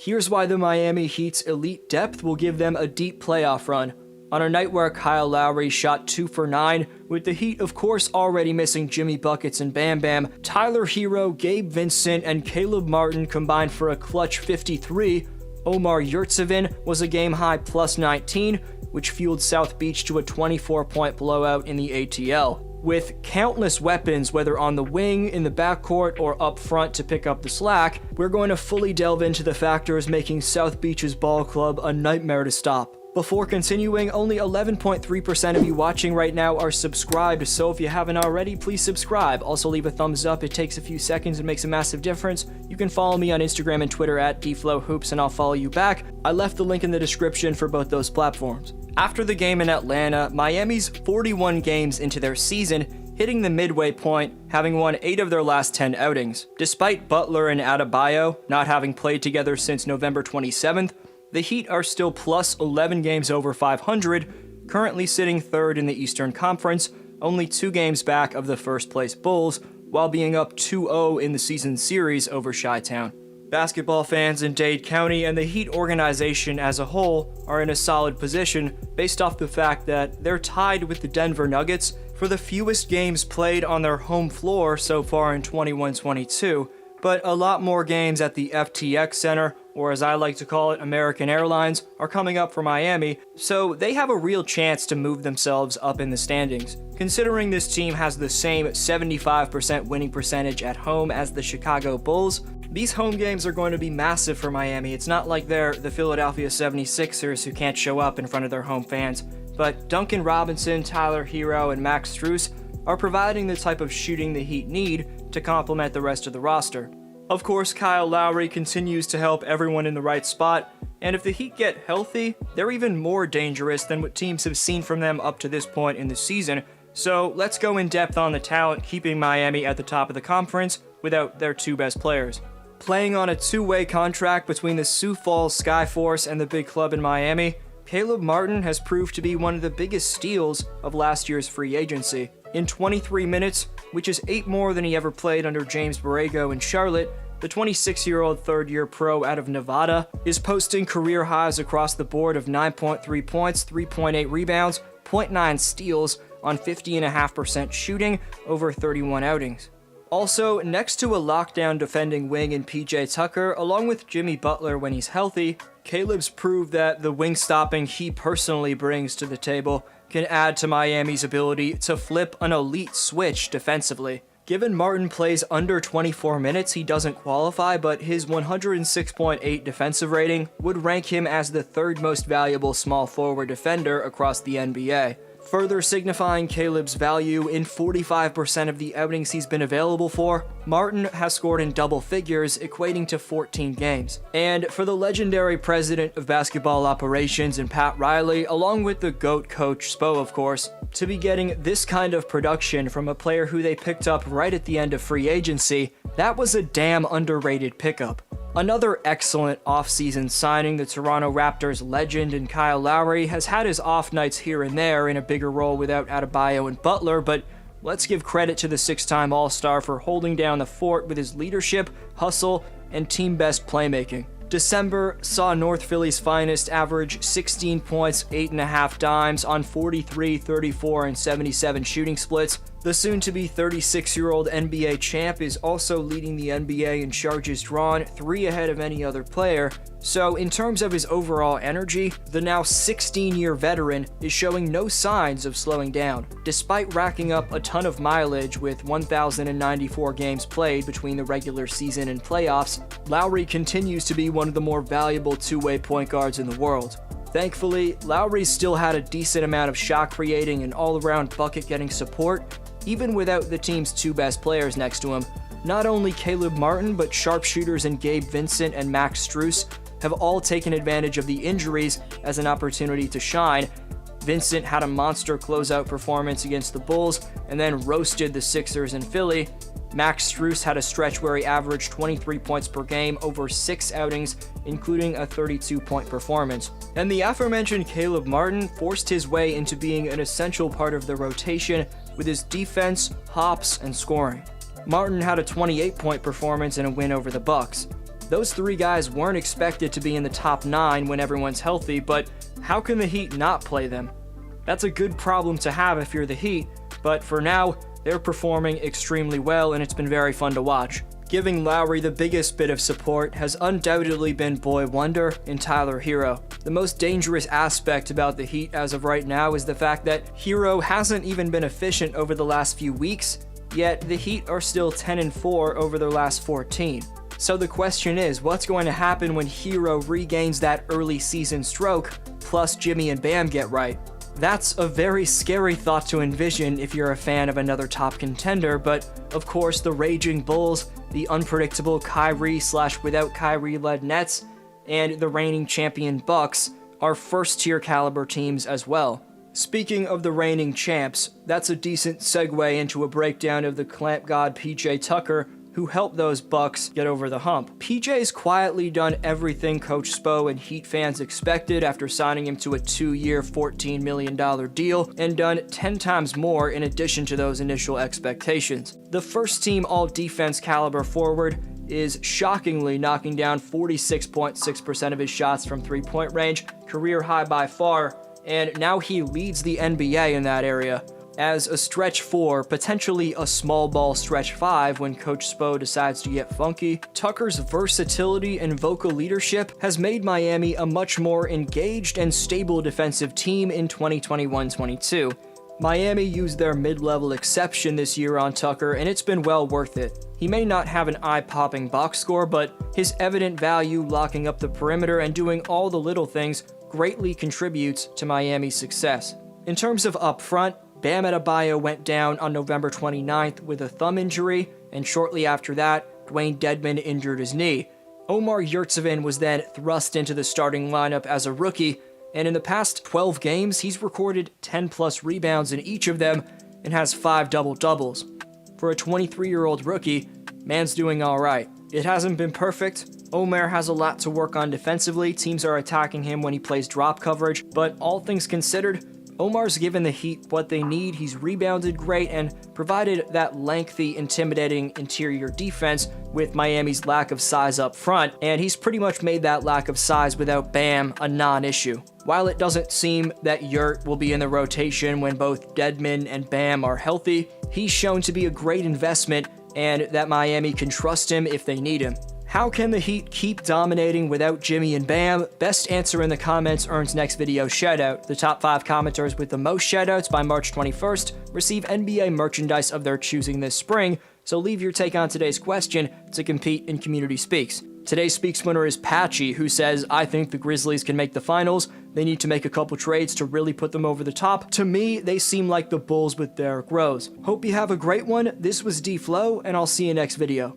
Here's why the Miami Heat's elite depth will give them a deep playoff run. On a night where Kyle Lowry shot 2 for 9, with the Heat of course already missing Jimmy Buckets and Bam Bam, Tyler Herro, Gabe Vincent, and Caleb Martin combined for a clutch 53. Omar Yurtseven was a game-high plus 19, which fueled South Beach to a 24-point blowout in the ATL. With countless weapons, whether on the wing, in the backcourt, or up front to pick up the slack, we're going to fully delve into the factors making South Beach's ball club a nightmare to stop. Before continuing, only 11.3% of you watching right now are subscribed, so if you haven't already, please subscribe. Also leave a thumbs up, it takes a few seconds and makes a massive difference. You can follow me on Instagram and Twitter at dflowhoops and I'll follow you back. I left the link in the description for both those platforms. After the game in Atlanta, Miami's 41 games into their season, hitting the midway point, having won 8 of their last 10 outings. Despite Butler and Adebayo not having played together since November 27th, the Heat are still plus 11 games over 500, currently sitting third in the Eastern Conference, only 2 games back of the first-place Bulls, while being up 2-0 in the season series over Chi-Town. Basketball fans in Dade County and the Heat organization as a whole are in a solid position based off the fact that they're tied with the Denver Nuggets for the fewest games played on their home floor so far in 21-22, but a lot more games at the FTX Center, or as I like to call it, American Airlines, are coming up for Miami, so they have a real chance to move themselves up in the standings. Considering this team has the same 75% winning percentage at home as the Chicago Bulls, these home games are going to be massive for Miami. It's not like they're the Philadelphia 76ers who can't show up in front of their home fans, but Duncan Robinson, Tyler Herro, and Max Strus are providing the type of shooting the Heat need to complement the rest of the roster. Of course, Kyle Lowry continues to help everyone in the right spot, and if the Heat get healthy, they're even more dangerous than what teams have seen from them up to this point in the season. So let's go in depth on the talent keeping Miami at the top of the conference without their 2 best players. Playing on a 2-way contract between the Sioux Falls Skyforce and the big club in Miami, Caleb Martin has proved to be one of the biggest steals of last year's free agency. In 23 minutes, which is 8 more than he ever played under James Borrego in Charlotte, the 26-year-old third-year pro out of Nevada is posting career highs across the board of 9.3 points, 3.8 rebounds, 0.9 steals on 50.5% shooting over 31 outings. Also, next to a lockdown defending wing in PJ Tucker, along with Jimmy Butler when he's healthy, Caleb's proved that the wing stopping he personally brings to the table can add to Miami's ability to flip an elite switch defensively. Given Martin plays under 24 minutes, he doesn't qualify, but his 106.8 defensive rating would rank him as the 3rd most valuable small forward defender across the NBA. Further signifying Caleb's value, in 45% of the outings he's been available for, Martin has scored in double figures, equating to 14 games. And for the legendary president of basketball operations and Pat Riley, along with the GOAT coach Spo of course, to be getting this kind of production from a player who they picked up right at the end of free agency, that was a damn underrated pickup. Another excellent offseason signing, the Toronto Raptors legend and Kyle Lowry has had his off nights here and there in a bigger role without Adebayo and Butler, but let's give credit to the 6-time All-Star for holding down the fort with his leadership, hustle, and team-best playmaking. December saw North Philly's finest average 16 points, 8.5 dimes on 43, 34, and 77 shooting splits. The soon-to-be 36-year-old NBA champ is also leading the NBA in charges drawn, 3 ahead of any other player. So in terms of his overall energy, the now 16-year veteran is showing no signs of slowing down. Despite racking up a ton of mileage with 1,094 games played between the regular season and playoffs, Lowry continues to be one of the more valuable 2-way point guards in the world. Thankfully, Lowry still had a decent amount of shot creating and all-around bucket-getting support, even without the team's 2 best players next to him. Not only Caleb Martin, but sharpshooters in Gabe Vincent and Max Strus have all taken advantage of the injuries as an opportunity to shine. Vincent had a monster closeout performance against the Bulls and then roasted the Sixers in Philly. Max Strus had a stretch where he averaged 23 points per game over 6 outings, including a 32-point performance. And the aforementioned Caleb Martin forced his way into being an essential part of the rotation with his defense, hops, and scoring. Martin had a 28-point performance in a win over the Bucks. Those three guys weren't expected to be in the top 9 when everyone's healthy, but how can the Heat not play them? That's a good problem to have if you're the Heat, but for now, they're performing extremely well and it's been very fun to watch. Giving Lowry the biggest bit of support has undoubtedly been boy wonder in Tyler Herro. The most dangerous aspect about the Heat as of right now is the fact that Herro hasn't even been efficient over the last few weeks, yet the Heat are still 10-4 over their last 14. So the question is, what's going to happen when Herro regains that early season stroke, plus Jimmy and Bam get right? That's a very scary thought to envision if you're a fan of another top contender, but of course the Raging Bulls, the unpredictable Kyrie/without Kyrie-led Nets, and the reigning champion Bucks are first-tier caliber teams as well. Speaking of the reigning champs, that's a decent segue into a breakdown of the clamp god PJ Tucker, who helped those Bucks get over the hump. PJ's quietly done everything Coach Spo and Heat fans expected after signing him to a 2-year, $14 million deal, and done 10 times more in addition to those initial expectations. The first-team all-defense caliber forward is shockingly knocking down 46.6% of his shots from three-point range, career high by far, and now he leads the NBA in that area. As a stretch 4, potentially a small ball stretch 5 when Coach Spo decides to get funky, Tucker's versatility and vocal leadership has made Miami a much more engaged and stable defensive team in 2021-22. Miami used their mid-level exception this year on Tucker, and it's been well worth it. He may not have an eye-popping box score, but his evident value locking up the perimeter and doing all the little things greatly contributes to Miami's success. In terms of up front, Bam Adebayo went down on November 29th with a thumb injury, and shortly after that, Dwayne Dedmon injured his knee. Omar Yurtseven was then thrust into the starting lineup as a rookie, and in the past 12 games, he's recorded 10-plus rebounds in each of them and has 5 double-doubles. For a 23-year-old rookie, man's doing alright. It hasn't been perfect. Omar has a lot to work on defensively. Teams are attacking him when he plays drop coverage, but all things considered, Omar's given the Heat what they need. He's rebounded great and provided that lengthy, intimidating interior defense with Miami's lack of size up front, and he's pretty much made that lack of size without Bam a non-issue. While it doesn't seem that Yurt will be in the rotation when both Dedmon and Bam are healthy, he's shown to be a great investment and that Miami can trust him if they need him. How can the Heat keep dominating without Jimmy and Bam? Best answer in the comments earns next video shoutout. The top 5 commenters with the most shoutouts by March 21st receive NBA merchandise of their choosing this spring, so leave your take on today's question to compete in Community Speaks. Today's Speaks winner is Patchy, who says, I think the Grizzlies can make the finals. They need to make a couple trades to really put them over the top. To me, they seem like the Bulls with Derrick Rose. Hope you have a great one. This was D-Flow, and I'll see you next video.